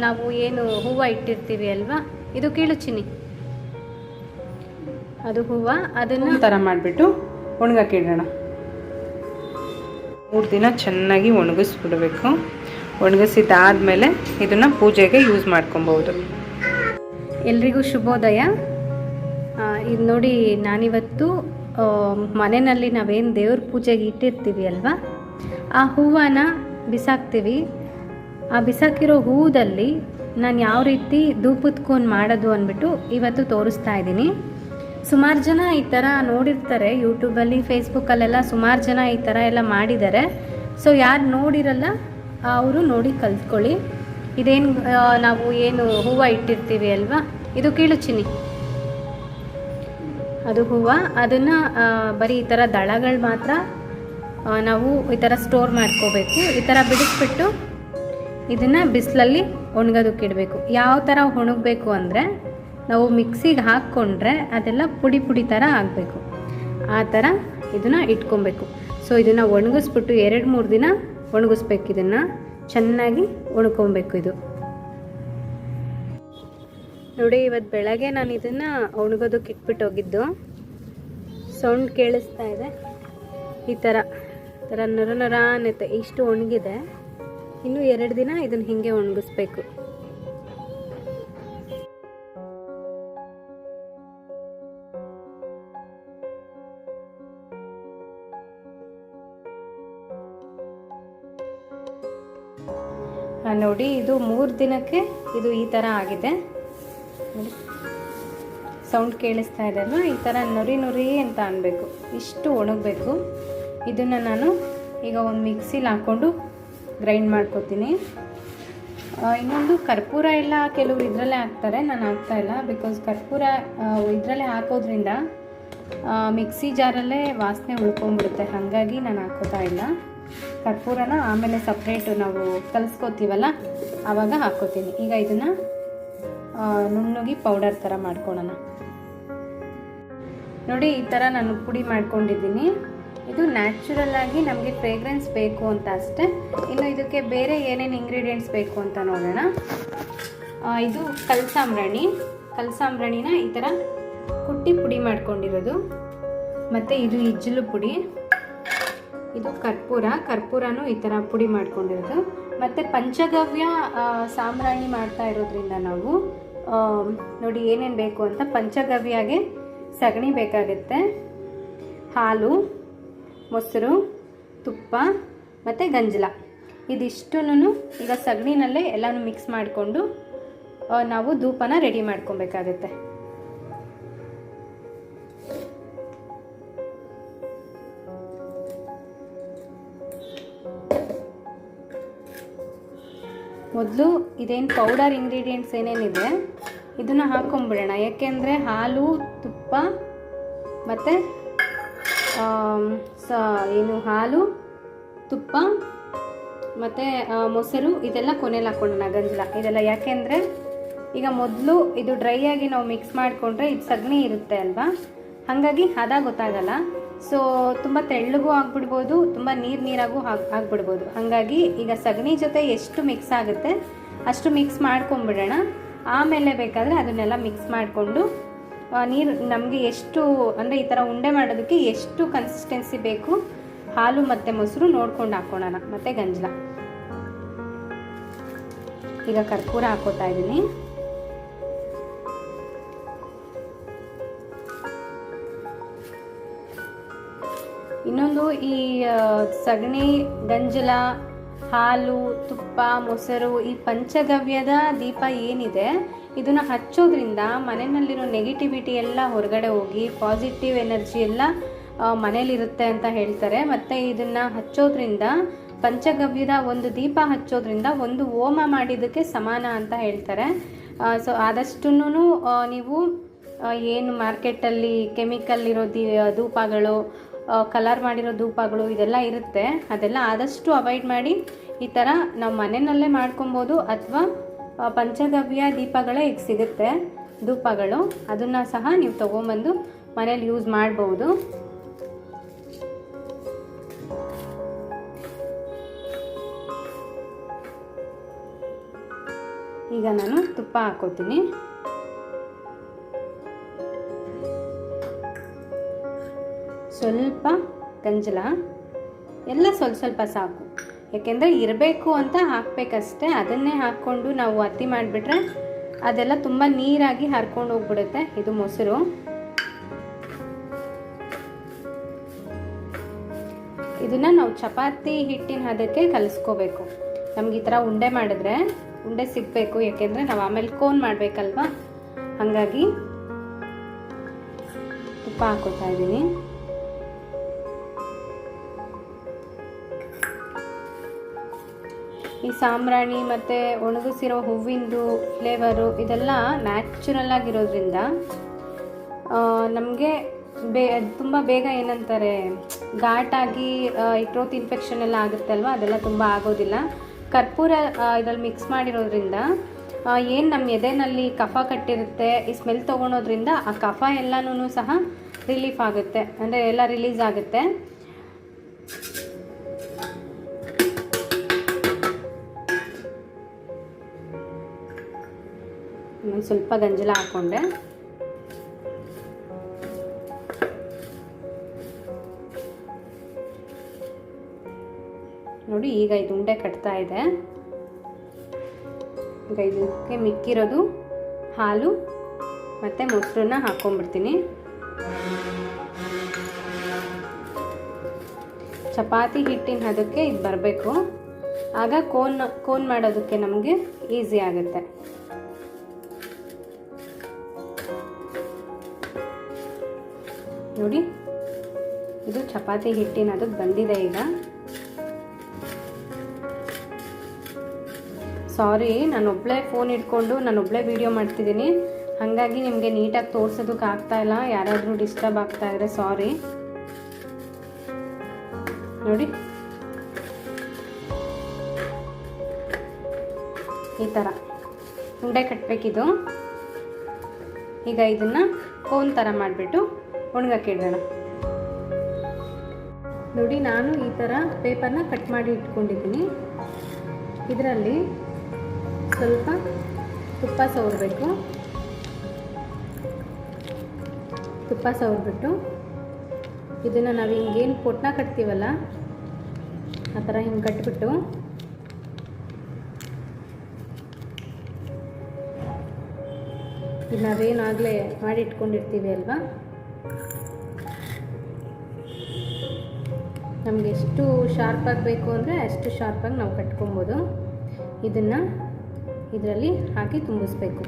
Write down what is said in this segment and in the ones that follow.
ನಾವು ಏನು ಹೂವು ಇಟ್ಟಿರ್ತೀವಿ ಅಲ್ವಾ, ಇದು ಕೀಳು ಚಿನ್ನಿ, ಅದು ಹೂವು, ಅದನ್ನು ಥರ ಮಾಡಿಬಿಟ್ಟು ಒಣಗಕ್ಕೆ ಇಡೋಣ. 3 ದಿನ ಚೆನ್ನಾಗಿ ಒಣಗಿಸ್ಬಿಡಬೇಕು. ಒಣಗಿಸಿದ್ದಾದಮೇಲೆ ಇದನ್ನು ಪೂಜೆಗೆ ಯೂಸ್ ಮಾಡ್ಕೊಬೋದು. ಎಲ್ರಿಗೂ ಶುಭೋದಯ. ಇದು ನೋಡಿ, ನಾನಿವತ್ತು ಮನೆಯಲ್ಲಿ ನಾವೇನು ದೇವ್ರ ಪೂಜೆಗೆ ಇಟ್ಟಿರ್ತೀವಿ ಅಲ್ವಾ, ಆ ಹೂವನ್ನು ಬಿಸಾಕ್ತೀವಿ. ಆ ಬಿಸಾಕಿರೋ ಹೂದಲ್ಲಿ ನಾನು ಯಾವ ರೀತಿ ಧೂಪದ ಕೋನ್ ಮಾಡೋದು ಅಂದ್ಬಿಟ್ಟು ಇವತ್ತು ತೋರಿಸ್ತಾ ಇದ್ದೀನಿ. ಸುಮಾರು ಜನ ಈ ಥರ ನೋಡಿರ್ತಾರೆ ಯೂಟ್ಯೂಬಲ್ಲಿ, ಫೇಸ್ಬುಕ್ಕಲ್ಲೆಲ್ಲ ಸುಮಾರು ಜನ ಈ ಥರ ಎಲ್ಲ ಮಾಡಿದ್ದಾರೆ. ಸೊ ಯಾರು ನೋಡಿರಲ್ಲ ಅವರು ನೋಡಿ ಕಲ್ತ್ಕೊಳ್ಳಿ. ಇದೇನು ನಾವು ಏನು ಹೂವು ಇಟ್ಟಿರ್ತೀವಿ ಅಲ್ವಾ, ಇದು ಕೀಳು ಚಿನ್ನಿ, ಅದು ಹೂವು. ಅದನ್ನು ಬರೀ ಈ ಥರ ದಳಗಳು ಮಾತ್ರ ನಾವು ಈ ಥರ ಸ್ಟೋರ್ ಮಾಡ್ಕೋಬೇಕು. ಈ ಥರ ಬಿಡಿಸ್ಬಿಟ್ಟು ಇದನ್ನು ಬಿಸಿಲಲ್ಲಿ ಒಣಗೋದಕ್ಕಿಡಬೇಕು. ಯಾವ ಥರ ಒಣಗಬೇಕು ಅಂದರೆ, ನಾವು ಮಿಕ್ಸಿಗೆ ಹಾಕ್ಕೊಂಡ್ರೆ ಅದೆಲ್ಲ ಪುಡಿ ಪುಡಿ ಥರ ಆಗಬೇಕು, ಆ ಥರ ಇದನ್ನು ಇಟ್ಕೊಬೇಕು. ಸೊ ಇದನ್ನು ಒಣಗಿಸ್ಬಿಟ್ಟು 2-3 ದಿನ ಒಣಗಿಸ್ಬೇಕು. ಇದನ್ನು ಚೆನ್ನಾಗಿ ಒಣಕೊಬೇಕು. ಇದು ನೋಡಿ, ಇವತ್ತು ಬೆಳಗ್ಗೆ ನಾನು ಇದನ್ನು ಒಣಗೋದಕ್ಕೆ ಇಟ್ಬಿಟ್ಟು ಹೋಗಿದ್ದು. ಸೌಂಡ್ ಕೇಳಿಸ್ತಾ ಇದೆ, ಈ ಥರ ನರ ನರ ಅನ್ನತ್ತೆ. ಇಷ್ಟು ಒಣಗಿದೆ. ಇನ್ನು 2 ದಿನ ಇದನ್ನು ಹೀಗೆ ಒಣಗಿಸ್ಬೇಕು. ನೋಡಿ, ಇದು 3 ದಿನಕ್ಕೆ ಇದು ಈ ಥರ ಆಗಿದೆ. ನೋಡಿ, ಸೌಂಡ್ ಕೇಳಿಸ್ತಾ ಇದೆ ಅಲ್ವಾ, ಈ ಥರ ನೊರಿ ನೊರಿ ಅಂತ ಅನ್ಬೇಕು. ಇಷ್ಟು ಒಣಗಬೇಕು. ಇದನ್ನು ನಾನು ಈಗ ಒಂದು ಮಿಕ್ಸಿಲಿ ಹಾಕ್ಕೊಂಡು ಗ್ರೈಂಡ್ ಮಾಡ್ಕೊತೀನಿ. ಇನ್ನೊಂದು ಕರ್ಪೂರ ಎಲ್ಲ ಕೆಲವರು ಇದರಲ್ಲೇ ಹಾಕ್ತಾರೆ, ನಾನು ಹಾಕ್ತಾಯಿಲ್ಲ. ಬಿಕಾಸ್ ಕರ್ಪೂರ ಇದರಲ್ಲೇ ಹಾಕೋದ್ರಿಂದ ಮಿಕ್ಸಿ ಜಾರಲ್ಲೇ ವಾಸನೆ ಉಳ್ಕೊಂಡ್ಬಿಡುತ್ತೆ. ಹಾಗಾಗಿ ನಾನು ಹಾಕೋತಾ ಇಲ್ಲ. ಕರ್ಪೂರನ ಆಮೇಲೆ ಸಪ್ರೇಟು ನಾವು ಕಲಿಸ್ಕೋತೀವಲ್ಲ ಆವಾಗ ಹಾಕ್ಕೋತೀನಿ. ಈಗ ಇದನ್ನು ನುಣ್ಣಗೆ ಪೌಡರ್ ಥರ ಮಾಡ್ಕೊಳ್ಳೋಣ. ನೋಡಿ, ಈ ಥರ ನಾನು ಪುಡಿ ಮಾಡ್ಕೊಂಡಿದ್ದೀನಿ. ಇದು ನ್ಯಾಚುರಲ್ ಆಗಿ ನಮಗೆ ಫ್ರೇಗ್ರೆನ್ಸ್ ಬೇಕು ಅಂತ ಅಷ್ಟೇ. ಇನ್ನು ಇದಕ್ಕೆ ಬೇರೆ ಏನೇನು ಇಂಗ್ರೀಡಿಯೆಂಟ್ಸ್ ಬೇಕು ಅಂತ ನೋಡೋಣ. ಇದು ಕಲ್ಸಾಂಬ್ರಾಣಿನ ಈ ಥರ ಕುಟ್ಟಿ ಪುಡಿ ಮಾಡ್ಕೊಂಡಿರೋದು. ಮತ್ತು ಇದು ಇಜ್ಜಲು ಪುಡಿ, ಇದು ಕರ್ಪೂರನೂ ಈ ಥರ ಪುಡಿ ಮಾಡ್ಕೊಂಡಿರೋದು. ಮತ್ತು ಪಂಚಗವ್ಯ ಸಾಂಬ್ರಾಣಿ ಮಾಡ್ತಾ ಇರೋದ್ರಿಂದ ನಾವು ನೋಡಿ ಏನೇನು ಬೇಕು ಅಂತ. ಪಂಚಗವ್ಯಗೆ ಸಗಣಿ ಬೇಕಾಗುತ್ತೆ, ಹಾಲು, ಮೊಸರು, ತುಪ್ಪ ಮತ್ತು ಗಂಜಲ. ಇದಿಷ್ಟನ್ನು ಈಗ ಸಗಣಿನಲ್ಲೇ ಎಲ್ಲನೂ ಮಿಕ್ಸ್ ಮಾಡಿಕೊಂಡು ನಾವು ಧೂಪನ ರೆಡಿ ಮಾಡ್ಕೊಬೇಕಾಗತ್ತೆ. ಮೊದಲು ಇದೇನು ಪೌಡರ್ ಇಂಗ್ರೀಡಿಯೆಂಟ್ಸ್ ಏನೇನಿದೆ ಇದನ್ನು ಹಾಕ್ಕೊಂಬಿಡೋಣ. ಯಾಕೆಂದರೆ ಹಾಲು, ತುಪ್ಪ ಮತ್ತು ಹಾಲು, ತುಪ್ಪ ಮತ್ತು ಮೊಸರು ಇದೆಲ್ಲ ಕೊನೆಯಲ್ಲಿ ಹಾಕ್ಕೊಳ್ಳೋಣ. ಗಂಜಲ ಇದೆಲ್ಲ ಯಾಕೆಂದರೆ ಈಗ ಮೊದಲು ಇದು ಡ್ರೈ ಆಗಿ ನಾವು ಮಿಕ್ಸ್ ಮಾಡಿಕೊಂಡ್ರೆ ಇದು ಸಗಣಿ ಇರುತ್ತೆ ಅಲ್ವಾ, ಹಾಗಾಗಿ ಹದ ಗೊತ್ತಾಗಲ್ಲ. ಸೊ ತುಂಬ ತೆಳ್ಳಗೂ ಆಗಿಬಿಡ್ಬೋದು, ತುಂಬ ನೀರಾಗೂ ಆಗಿಬಿಡ್ಬೋದು. ಹಾಗಾಗಿ ಈಗ ಸಗಣಿ ಜೊತೆ ಎಷ್ಟು ಮಿಕ್ಸ್ ಆಗುತ್ತೆ ಅಷ್ಟು ಮಿಕ್ಸ್ ಮಾಡ್ಕೊಂಬಿಡೋಣ. ಆಮೇಲೆ ಬೇಕಾದರೆ ಅದನ್ನೆಲ್ಲ ಮಿಕ್ಸ್ ಮಾಡಿಕೊಂಡು ನೀರು ನಮಗೆ ಎಷ್ಟು ಅಂದರೆ ಈ ಥರ ಉಂಡೆ ಮಾಡೋದಕ್ಕೆ ಎಷ್ಟು ಕನ್ಸಿಸ್ಟೆನ್ಸಿ ಬೇಕು ಹಾಲು ಮತ್ತು ಮೊಸರು ನೋಡ್ಕೊಂಡು ಹಾಕ್ಕೊಳ್ಳೋಣ. ಮತ್ತು ಗಂಜಲ. ಈಗ ಕರ್ಪೂರ ಹಾಕೋತಾ ಇದ್ದೀನಿ. ಇನ್ನೊಂದು, ಈ ಸಗಣಿ, ಗಂಜಲ, ಹಾಲು, ತುಪ್ಪ, ಮೊಸರು, ಈ ಪಂಚಗವ್ಯದ ದೀಪ ಏನಿದೆ ಇದನ್ನು ಹಚ್ಚೋದ್ರಿಂದ ಮನೆಯಲ್ಲಿರೋ ನೆಗೆಟಿವಿಟಿ ಎಲ್ಲ ಹೊರಗಡೆ ಹೋಗಿ ಪಾಸಿಟಿವ್ ಎನರ್ಜಿ ಎಲ್ಲ ಮನೇಲಿರುತ್ತೆ ಅಂತ ಹೇಳ್ತಾರೆ. ಮತ್ತು ಇದನ್ನು ಹಚ್ಚೋದ್ರಿಂದ, ಪಂಚಗವ್ಯದ ಒಂದು ದೀಪ ಹಚ್ಚೋದ್ರಿಂದ ಒಂದು ಹೋಮ ಮಾಡಿದ್ದಕ್ಕೆ ಸಮಾನ ಅಂತ ಹೇಳ್ತಾರೆ. ಸೊ ಆದಷ್ಟು ನೀವು ಏನು ಮಾರ್ಕೆಟಲ್ಲಿ ಕೆಮಿಕಲ್ ಇರೋ ಧೂಪಗಳು, ಕಲರ್ ಮಾಡಿರೋ ಧೂಪಗಳು ಇದೆಲ್ಲ ಇರುತ್ತೆ, ಅದೆಲ್ಲ ಆದಷ್ಟು ಅವಾಯ್ಡ್ ಮಾಡಿ ಈ ಥರ ನಾವು ಮನೆಯಲ್ಲೇ ಮಾಡ್ಕೊಬೋದು. ಅಥವಾ ಪಂಚಗವ್ಯ ದೀಪಗಳೇ ಈಗ ಸಿಗುತ್ತೆ ಧೂಪಗಳು, ಅದನ್ನು ಸಹ ನೀವು ತೊಗೊಂಬಂದು ಮನೇಲಿ ಯೂಸ್ ಮಾಡ್ಬೋದು. ಈಗ ನಾನು ತುಪ್ಪ ಹಾಕೋತೀನಿ. ಸ್ವಲ್ಪ ಗಂಜಲ, ಎಲ್ಲ ಸ್ವಲ್ಪ ಸ್ವಲ್ಪ ಸಾಕು, ಯಾಕೆಂದರೆ ಇರಬೇಕು ಅಂತ ಹಾಕಬೇಕಷ್ಟೆ. ಅದನ್ನೇ ಹಾಕ್ಕೊಂಡು ನಾವು ಅತ್ತಿ ಮಾಡಿಬಿಟ್ರೆ ಅದೆಲ್ಲ ತುಂಬ ನೀರಾಗಿ ಹರ್ಕೊಂಡು ಹೋಗ್ಬಿಡುತ್ತೆ. ಇದು ಮೊಸರು. ಇದನ್ನು ನಾವು ಚಪಾತಿ ಹಿಟ್ಟಿನ ಹದಕ್ಕೆ ಕಲಿಸ್ಕೋಬೇಕು. ನಮ್ಗೆ ಈ ಥರ ಉಂಡೆ ಮಾಡಿದ್ರೆ ಉಂಡೆ ಸಿಗಬೇಕು, ಯಾಕೆಂದರೆ ನಾವು ಆಮೇಲೆ ಕೋನ್ ಮಾಡಬೇಕಲ್ವಾ. ಹಾಗಾಗಿ ತುಪ್ಪ ಹಾಕೋತಾ ಇದ್ದೀನಿ. ಈ ಸಾಂಬ್ರಾಣಿ ಮತ್ತು ಒಣಗಿಸಿರೋ ಹೂವಿಂದು ಫ್ಲೇವರು ಇದೆಲ್ಲ ನ್ಯಾಚುರಲ್ ಆಗಿರೋದ್ರಿಂದ ನಮಗೆ ತುಂಬ ಬೇಗ ಏನಂತಾರೆ ಘಾಟಾಗಿ ಟ್ರೋತ್ ಇನ್ಫೆಕ್ಷನ್ ಎಲ್ಲ ಆಗುತ್ತೆ ಅಲ್ವಾ, ಅದೆಲ್ಲ ತುಂಬ ಆಗೋದಿಲ್ಲ. ಕರ್ಪೂರ ಇದರಲ್ಲಿ ಮಿಕ್ಸ್ ಮಾಡಿರೋದ್ರಿಂದ ಏನು ನಮ್ಮ ಎದೆನಲ್ಲಿ ಕಫ ಕಟ್ಟಿರುತ್ತೆ, ಈ ಸ್ಮೆಲ್ ತೊಗೊಳೋದ್ರಿಂದ ಆ ಕಫ ಎಲ್ಲನೂ ಸಹ ರಿಲೀಫ್ ಆಗುತ್ತೆ, ಅಂದರೆ ಎಲ್ಲ ರಿಲೀಸ್ ಆಗುತ್ತೆ. ಸ್ವಲ್ಪ ಗಂಜಲ ಹಾಕ್ಕೊಂಡೆ. ನೋಡಿ ಈಗ ಇದು ಉಂಡೆ ಕಟ್ತಾ ಇದೆ. ಈಗ ಇದಕ್ಕೆ ಮಿಕ್ಕಿರೋದು ಹಾಲು ಮತ್ತು ಮೊಸರನ್ನ ಹಾಕ್ಕೊಂಡ್ಬಿಡ್ತೀನಿ. ಚಪಾತಿ ಹಿಟ್ಟಿನ ಹದಕ್ಕೆ ಇದು ಬರಬೇಕು, ಆಗ ಕೋನ್ ಮಾಡೋದಕ್ಕೆ ನಮಗೆ ಈಸಿ ಆಗುತ್ತೆ. ನೋಡಿ ಇದು ಚಪಾತಿ ಹಿಟ್ಟಿನ ಅದಕ್ಕೆ ಬಂದಿದೆ. ಈಗ ಸಾರಿ, ನಾನೊಬ್ಬಳೇ ಫೋನ್ ಇಟ್ಕೊಂಡು ನಾನೊಬ್ಬಳೇ ವಿಡಿಯೋ ಮಾಡ್ತಿದ್ದೀನಿ, ಹಾಗಾಗಿ ನಿಮಗೆ ನೀಟಾಗಿ ತೋರಿಸೋದಕ್ಕೆ ಆಗ್ತಾ ಇಲ್ಲ. ಯಾರಾದರೂ ಡಿಸ್ಟರ್ಬ್ ಆಗ್ತಾ ಇದ್ರೆ ಸಾರಿ. ನೋಡಿ ಈ ಥರ ಉಂಡೆ ಕಟ್ಟಬೇಕಿದು. ಈಗ ಇದನ್ನು ಕೋನ್ ಥರ ಮಾಡಿಬಿಟ್ಟು ಒಣಗಕ್ಕೆ ಇಡೋಣ. ನೋಡಿ ನಾನು ಈ ಥರ ಪೇಪರ್ನ ಕಟ್ ಮಾಡಿ ಇಟ್ಕೊಂಡಿದ್ದೀನಿ. ಇದರಲ್ಲಿ ಸ್ವಲ್ಪ ತುಪ್ಪ ಸವರಬೇಕು. ತುಪ್ಪ ಸವರ್ಬಿಟ್ಟು ಇದನ್ನು ನಾವು ಹಿಂಗೇನು ಪೊಟ್ನ ಕಟ್ತೀವಲ್ಲ ಆ ಥರ ಹಿಂಗೆ ಕಟ್ಬಿಟ್ಟು ಇದು ನಾವೇನಾಗಲೇ ಮಾಡಿ ಇಟ್ಕೊಂಡಿರ್ತೀವಿ ಅಲ್ವಾ, ನಮಗೆ ಎಷ್ಟು ಶಾರ್ಪ್ ಆಗಬೇಕು ಅಂದರೆ ಅಷ್ಟು ಶಾರ್ಪಾಗಿ ನಾವು ಕಟ್ಕೊಬೋದು. ಇದನ್ನು ಇದರಲ್ಲಿ ಹಾಕಿ ತುಂಬಿಸ್ಬೇಕು.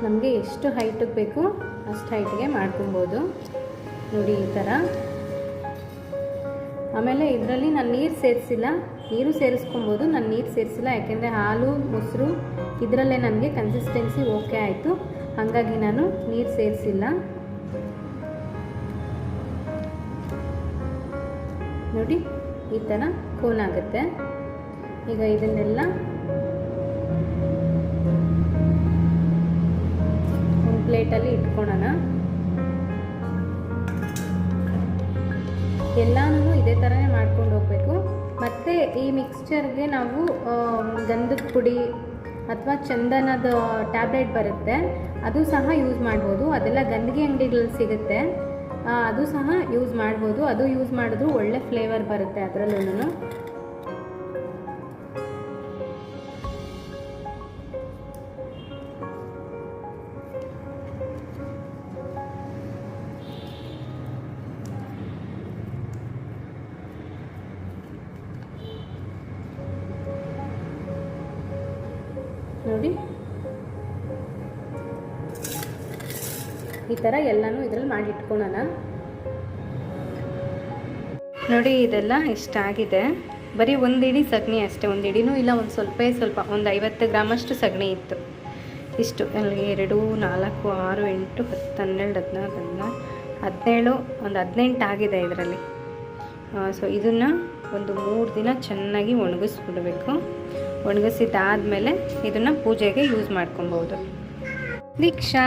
ನಮಗೆ ಎಷ್ಟು ಹೈಟಿಗೆ ಬೇಕು ಅಷ್ಟು ಹೈಟಿಗೆ ಮಾಡ್ಕೊಬೋದು. ನೋಡಿ ಈ ಥರ. ಆಮೇಲೆ ಇದರಲ್ಲಿ ನಾನು ನೀರು ಸೇರಿಸಿಲ್ಲ, ನೀರು ಸೇರಿಸ್ಕೊಬೋದು. ನಾನು ನೀರು ಸೇರಿಸಿಲ್ಲ, ಯಾಕೆಂದರೆ ಹಾಲು ಮೊಸರು ಇದರಲ್ಲೇ ನನಗೆ ಕನ್ಸಿಸ್ಟೆನ್ಸಿ ಓಕೆ ಆಯಿತು, ಹಾಗಾಗಿ ನಾನು ನೀರು ಸೇರಿಸಿಲ್ಲ. ನೋಡಿ ಈ ಥರ ಕೋನ್ ಆಗುತ್ತೆ. ಈಗ ಇದನ್ನೆಲ್ಲ ಒಂದು ಪ್ಲೇಟಲ್ಲಿ ಇಟ್ಕೊಳ್ಳೋಣ. ಎಲ್ಲನೂ ಇದೇ ಥರನೇ ಮಾಡ್ಕೊಂಡು ಹೋಗಬೇಕು. ಮತ್ತು ಈ ಮಿಕ್ಸ್ಚರ್ಗೆ ನಾವು ಗಂಧದ ಪುಡಿ ಅಥವಾ ಚಂದನದ ಟ್ಯಾಬ್ಲೆಟ್ ಬರುತ್ತೆ, ಅದು ಸಹ ಯೂಸ್ ಮಾಡ್ಬೋದು. ಅದೆಲ್ಲ ಗಂಧಿಗೆ ಅಂಗಡಿಗಳಲ್ಲಿ ಸಿಗುತ್ತೆ, ಅದು ಸಹ ಯೂಸ್ ಮಾಡ್ಬೋದು. ಅದು ಯೂಸ್ ಮಾಡಿದ್ರು ಒಳ್ಳೆ ಫ್ಲೇವರ್ ಬರುತ್ತೆ ಅದರಲ್ಲೂ. ನೋಡಿ ಈ ಥರ ಎಲ್ಲನೂ ಇದರಲ್ಲಿ ಮಾಡಿ ಇಟ್ಕೊಳ್ಳೋಣ. ನೋಡಿ ಇದೆಲ್ಲ ಇಷ್ಟಾಗಿದೆ. ಬರೀ ಒಂದು ಇಡೀ ಸಗಣಿ ಅಷ್ಟೇ, ಒಂದು ಇಡಿನೂ ಇಲ್ಲ, ಒಂದು ಸ್ವಲ್ಪ ಒಂದು 50 ಗ್ರಾಮಷ್ಟು ಸಗಣಿ ಇತ್ತು. ಇಷ್ಟು ಅಲ್ಲಿ 2, 4, 6, 8, 10, 12, 17 ಒಂದು 18 ಆಗಿದೆ ಇದರಲ್ಲಿ. ಸೊ ಇದನ್ನು ಒಂದು 3 ದಿನ ಚೆನ್ನಾಗಿ ಒಣಗಿಸ್ಬಿಡಬೇಕು. ಒಣಗಿಸಿದ್ದಾದಮೇಲೆ ಇದನ್ನು ಪೂಜೆಗೆ ಯೂಸ್ ಮಾಡ್ಕೊಬೋದು. ದೀಕ್ಷಾ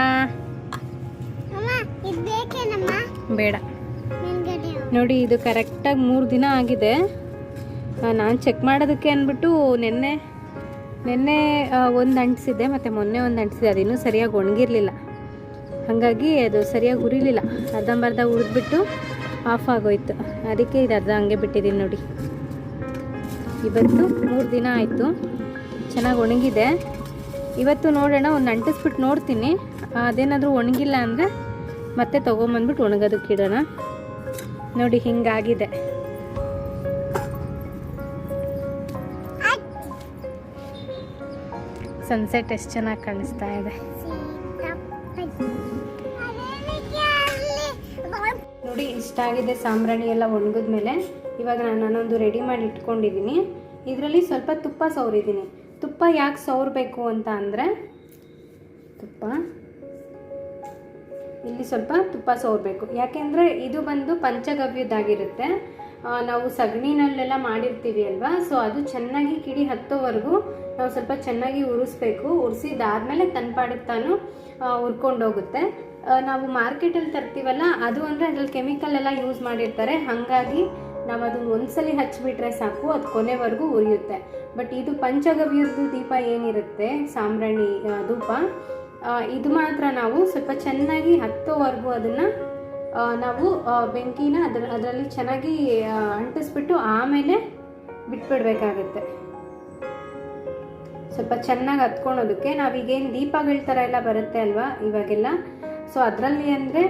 ಬೇಡ ನೋಡಿ, ಇದು ಕರೆಕ್ಟಾಗಿ 3 ದಿನ ಆಗಿದೆ. ನಾನು ಚೆಕ್ ಮಾಡೋದಕ್ಕೆ ಅಂದ್ಬಿಟ್ಟು ನೆನ್ನೆ ಒಂದು ಅಂಟಿಸಿದ್ದೆ ಮತ್ತು ಮೊನ್ನೆ ಒಂದು ಅಂಟಿಸಿದೆ. ಅದಿನ್ನೂ ಸರಿಯಾಗಿ ಒಣಗಿರಲಿಲ್ಲ, ಹಾಗಾಗಿ ಅದು ಸರಿಯಾಗಿ ಉರಿಲಿಲ್ಲ. ಅರ್ಧಂಬರ್ಧ ಉರಿದ್ಬಿಟ್ಟು ಆಫ್ ಆಗೋಯ್ತು. ಅದಕ್ಕೆ ಇದು ಅರ್ಧ ಹಂಗೆ ಬಿಟ್ಟಿದ್ದೀನಿ ನೋಡಿ. ಇವತ್ತು 3 ದಿನ ಆಯಿತು, ಚೆನ್ನಾಗಿ ಒಣಗಿದೆ. ಇವತ್ತು ನೋಡೋಣ, ಒಂದು ಅಂಟಿಸ್ಬಿಟ್ಟು ನೋಡ್ತೀನಿ. ಅದೇನಾದರೂ ಒಣಗಿಲ್ಲ ಅಂದರೆ ಮತ್ತೆ ತೊಗೊಂಬಂದ್ಬಿಟ್ಟು ಒಣಗೋದಕ್ಕೆ ಇಡೋಣ. ನೋಡಿ ಹಿಂಗಾಗಿದೆ. ಸನ್ಸೆಟ್ ಎಷ್ಟು ಚೆನ್ನಾಗಿ ಕಾಣಿಸ್ತಾ ಇದೆ ನೋಡಿ. ಇಷ್ಟಾಗಿದೆ ಸಾಂಬ್ರಾಣಿ ಎಲ್ಲ ಒಣಗಿದ್ಮೇಲೆ. ಇವಾಗ ನಾನೊಂದು ರೆಡಿ ಮಾಡಿ ಇಟ್ಕೊಂಡಿದ್ದೀನಿ. ಇದರಲ್ಲಿ ಸ್ವಲ್ಪ ತುಪ್ಪ ಸವರಿದ್ದೀನಿ. ತುಪ್ಪ ಯಾಕೆ ಸವರಬೇಕು ಅಂತ ಅಂದರೆ, ಇಲ್ಲಿ ಸ್ವಲ್ಪ ತುಪ್ಪ ಸವರಬೇಕು. ಯಾಕೆಂದರೆ ಇದು ಬಂದು ಪಂಚಗವ್ಯದ್ದಾಗಿರುತ್ತೆ. ನಾವು ಸಗಣಿನಲ್ಲೆಲ್ಲ ಮಾಡಿರ್ತೀವಿ ಅಲ್ವಾ, ಸೊ ಅದು ಚೆನ್ನಾಗಿ ಕಿಡಿ ಹತ್ತೋವರೆಗೂ ನಾವು ಸ್ವಲ್ಪ ಚೆನ್ನಾಗಿ ಉರಿಸ್ಬೇಕು. ಉರಿಸಿದಾದ್ಮೇಲೆ ತನ್ಪಾಡಿಗೆ ತಾನು ಹುರ್ಕೊಂಡೋಗುತ್ತೆ. ನಾವು ಮಾರ್ಕೆಟಲ್ಲಿ ತರ್ತೀವಲ್ಲ, ಅದು ಅಂದರೆ ಅದ್ರಲ್ಲಿ ಕೆಮಿಕಲ್ ಎಲ್ಲ ಯೂಸ್ ಮಾಡಿರ್ತಾರೆ. ಹಾಗಾಗಿ ನಾವು ಅದನ್ನು ಒಂದ್ಸಲಿ ಹಚ್ಚಿಬಿಟ್ರೆ ಸಾಕು, ಅದು ಕೊನೆವರೆಗೂ ಉರಿಯುತ್ತೆ. ಬಟ್ ಇದು ಪಂಚಗವ್ಯದ ದೀಪ ಏನಿರುತ್ತೆ, ಸಾಂಬ್ರಾಣಿ ಧೂಪ, ಇದು ಮಾತ್ರ ನಾವು ಸ್ವಲ್ಪ ಚೆನ್ನಾಗಿ ಹತ್ತೋವರೆಗೂ ಅದನ್ನು ನಾವು ಬೆಂಕಿನ ಅದರಲ್ಲಿ ಚೆನ್ನಾಗಿ ಅಂಟಿಸ್ಬಿಟ್ಟು ಆಮೇಲೆ ಬಿಟ್ಬಿಡ್ಬೇಕಾಗತ್ತೆ. ಸ್ವಲ್ಪ ಚೆನ್ನಾಗಿ ಹತ್ಕೊಳೋದಕ್ಕೆ. ನಾವೀಗೇನು ದೀಪಗಳ ಥರ ಎಲ್ಲ ಬರುತ್ತೆ ಅಲ್ವಾ ಇವಾಗೆಲ್ಲ, ಸೊ ಅದರಲ್ಲಿ ಅಂದರೆ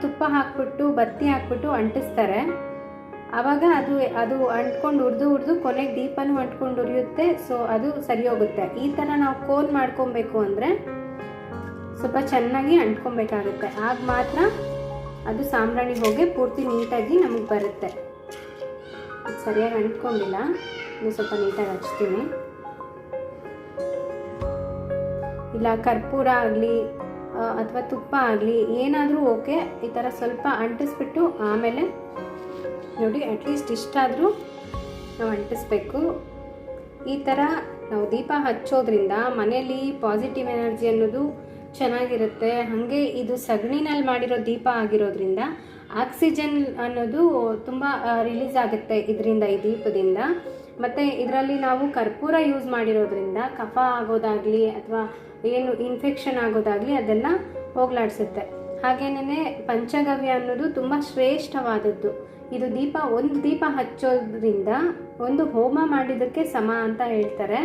ತುಪ್ಪ ಹಾಕ್ಬಿಟ್ಟು ಬತ್ತಿ ಹಾಕ್ಬಿಟ್ಟು ಅಂಟಿಸ್ತಾರೆ. ಆವಾಗ ಅದು ಅಂಟ್ಕೊಂಡು ಉರಿದು ಕೊನೆಗೆ ದೀಪನೂ ಅಂಟ್ಕೊಂಡು ಉರಿಯುತ್ತೆ. ಸೊ ಅದು ಸರಿ ಹೋಗುತ್ತೆ. ಈ ಥರ ನಾವು ಕೋನ್ ಮಾಡ್ಕೊಬೇಕು ಅಂದರೆ ಸ್ವಲ್ಪ ಚೆನ್ನಾಗಿ ಅಂಟ್ಕೊಬೇಕಾಗುತ್ತೆ. ಆಗ ಮಾತ್ರ ಅದು ಸಾಂಬ್ರಾಣಿ ಹೋಗಿ ಪೂರ್ತಿ ನೀಟಾಗಿ ನಮಗೆ ಬರುತ್ತೆ. ಸರಿಯಾಗಿ ಅಂಟ್ಕೊಂಡಿಲ್ಲ, ಇದು ಸ್ವಲ್ಪ ನೀಟಾಗಿ ಹಚ್ತೀನಿ. ಇಲ್ಲ ಕರ್ಪೂರ ಆಗಲಿ ಅಥವಾ ತುಪ್ಪ ಆಗಲಿ ಏನಾದರೂ ಓಕೆ. ಈ ಥರ ಸ್ವಲ್ಪ ಅಂಟಿಸ್ಬಿಟ್ಟು ಆಮೇಲೆ ನೋಡಿ, ಅಟ್ಲೀಸ್ಟ್ ಇಷ್ಟಾದರೂ ನಾವು ಅಂಟಿಸ್ಬೇಕು. ಈ ಥರ ನಾವು ದೀಪ ಹಚ್ಚೋದ್ರಿಂದ ಮನೆಯಲ್ಲಿ ಪಾಸಿಟಿವ್ ಎನರ್ಜಿ ಅನ್ನೋದು ಚೆನ್ನಾಗಿರುತ್ತೆ. ಹಾಗೆ ಇದು ಸಗಣಿನಲ್ಲಿ ಮಾಡಿರೋ ದೀಪ ಆಗಿರೋದ್ರಿಂದ ಆಕ್ಸಿಜನ್ ಅನ್ನೋದು ತುಂಬ ರಿಲೀಸ್ ಆಗುತ್ತೆ ಇದರಿಂದ, ಈ ದೀಪದಿಂದ. ಮತ್ತು ಇದರಲ್ಲಿ ನಾವು ಕರ್ಪೂರ ಯೂಸ್ ಮಾಡಿರೋದ್ರಿಂದ ಕಫ ಆಗೋದಾಗಲಿ ಅಥವಾ ಏನು ಇನ್ಫೆಕ್ಷನ್ ಆಗೋದಾಗಲಿ ಅದೆಲ್ಲ ಹೋಗ್ಲಾಡಿಸುತ್ತೆ. ಹಾಗೇನೇ ಪಂಚಗವ್ಯ ಅನ್ನೋದು ತುಂಬ ಶ್ರೇಷ್ಠವಾದದ್ದು. ಇದು ಒಂದು ದೀಪ ಹಚ್ಚೋದ್ರಿಂದ ಒಂದು ಹೋಮ ಮಾಡಿದ್ದಕ್ಕೆ ಸಮ ಅಂತ ಹೇಳ್ತಾರೆ.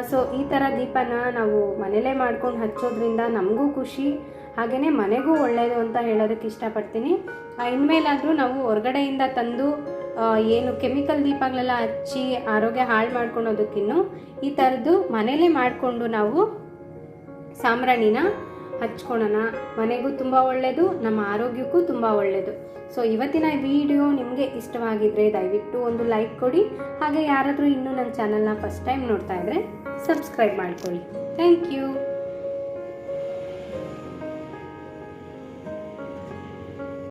ಸೊ ಈ ಥರ ದೀಪನ ನಾವು ಮನೇಲೇ ಮಾಡ್ಕೊಂಡು ಹಚ್ಚೋದ್ರಿಂದ ನಮಗೂ ಖುಷಿ, ಹಾಗೆಯೇ ಮನೆಗೂ ಒಳ್ಳೆಯದು ಅಂತ ಹೇಳೋದಕ್ಕೆ ಇಷ್ಟಪಡ್ತೀನಿ. ಇನ್ಮೇಲಾದರೂ ನಾವು ಹೊರಗಡೆಯಿಂದ ತಂದು ಏನು ಕೆಮಿಕಲ್ ದೀಪಗಳೆಲ್ಲ ಹಚ್ಚಿ ಆರೋಗ್ಯ ಹಾಳು ಮಾಡ್ಕೊಳೋದಕ್ಕಿನ್ನು ಈ ಥರದ್ದು ಮನೇಲೇ ಮಾಡಿಕೊಂಡು ನಾವು ಸಾಂಬ್ರಾಣಿನ ಹಚ್ಕೊಳ್ಳೋಣ. ಮನೆಗೂ ತುಂಬ ಒಳ್ಳೆಯದು, ನಮ್ಮ ಆರೋಗ್ಯಕ್ಕೂ ತುಂಬ ಒಳ್ಳೆಯದು. ಸೊ ಇವತ್ತಿನ ವಿಡಿಯೋ ನಿಮಗೆ ಇಷ್ಟವಾಗಿದ್ದರೆ ದಯವಿಟ್ಟು ಒಂದು ಲೈಕ್ ಕೊಡಿ. ಹಾಗೆ ಯಾರಾದರೂ ಇನ್ನೂ ನನ್ನ ಚಾನಲ್ನ ಫಸ್ಟ್ ಟೈಮ್ ನೋಡ್ತಾ ಇದ್ದರೆ ಸಬ್ಸ್ಕ್ರೈಬ್ ಮಾಡ್ಕೊಳ್ಳಿ. Thank you.